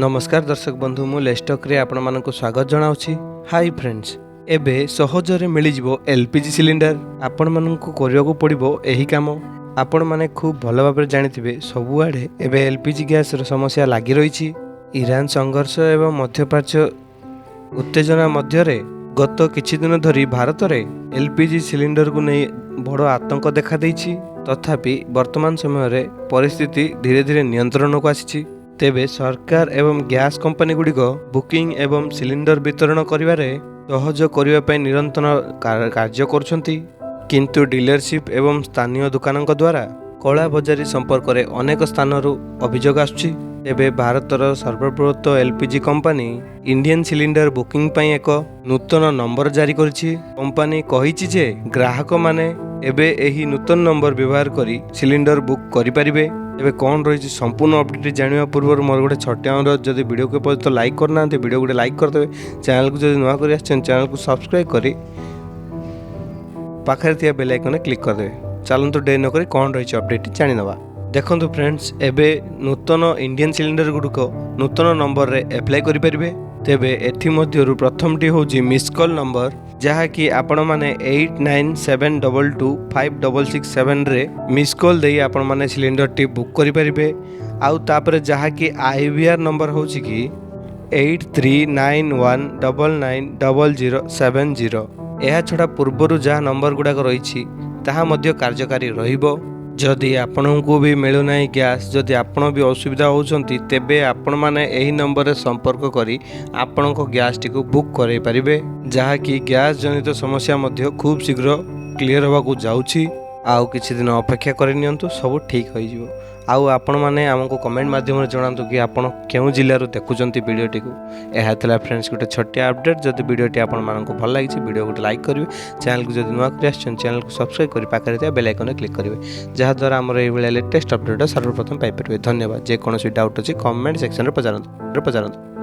नमस्कार दर्शक बंधु मु लेस्टक रे आपण मानक स्वागत जनाउछि। हाय फ्रेंड्स, एबे सहजरे मिल जिवो एलपीजी सिलिंडर। आपण मानक करियाको पड़िबो एही काम। आपण माने खूब भल भाबरे जानिथिबे सबुआडे एबे एलपीजी गैस र समस्या लागि रहिछि। ईरान संघर्ष एवं मध्यप्राच्य उत्तेजना मध्यरे गत किछि दिन धरी भारत रे एलपीजी सिलिंडर को नहीं बड़ आतंक देखा देइछि। तथापि वर्तमान समय रे परिस्थिति धीरे धीरे नियंत्रण को आसिछि। तेबे सरकार एवं गैस कंपनी गुड़िक बुकिंग एवं सिलिंडर वितरण करिवारे सहयोग करिवा पई निरंतर कार्य करुछंती। किंतु डीलरशिप एवं स्थानीय दुकानक द्वारा कला बजारी संपर्क में अनेक स्थानरू अभियोग आसुछि। एबे भारतर सर्वबृहत LPG company Indian cylinder booking पई एक नूतन नंबर जारी करिछि। कंपनी कहिछि जे ग्राहक माने एबे एही नूतन नंबर व्यवहार करी सिलिंडर बुक करि परिबे। एबे कौन रही संपूर्ण अपडेट जानिया पूर्व मोर गोटे छोटे अनुरोध, जदि वीडियो को पर्यंत लाइक करना वीडियो गोटे लाइक करदे। चैनल को जदि नुआ करी आछन चैनल को सब्सक्राइब करी पाखरे थिया बेल आइकन क्लिक करदे। चलंतु डे न करी कौन रही अपडेट जानि नवा। देखंतु फ्रेंड्स, एबे नूतन इंडियन सिलिंडर गुड़िक नूतन नंबर रे अप्लाई करि परिबे। तेबे एथि मध्यरु प्रथमटी होची मिस कॉल नंबर, जहा कि आपण माने 8972256667 रे मिस कॉल देई आपण माने सिलिंडर टी बुक करि परिबे। आउ तापरे जहा कि आईवीआर नंबर होची कि 8391990070। एहा छडा पूर्वरु जहा नंबर गुडाक रहिछि ताहा मध्य कार्यकारी रहिबो। जदि आपणको भी मिलूना गैस, जदि आपण भी असुविधा होउछंती तेबे आपण माने एही नंबर रे संपर्क करी आपण को गैस टी को बुक करे परिबे, जहा कि गैस जनित समस्या मध्य खूब शीघ्र क्लियर होबा को जाउछि। आउ किछि दिन अपेक्षा करि नियंतु, सब ठीक होई जिवो। आउ आपण माने हमको कमेंट माध्यम रे जणांतु कि आपण केउ जिल्ला रो देखुचंती वीडियो टी को। एहा तला फ्रेंड्स गोटे छोटे अपडेट। जदि वीडियो टी आपण माननको भल लागिछि वीडियो गोटे लाइक करिवे। चैनल को जदि नुआ करि आछन चैनल को सब्सक्राइब करी पाखरे थिया बेल आइकन क्लिक करिवे, जहा द्वारा हमर एई बेले लेटेस्ट अपडेट सर्वप्रथम पाइ परिवे। धन्यवाद। जे कोनोसी डाउट अछि कमेंट सेक्शन रे पचारंतु।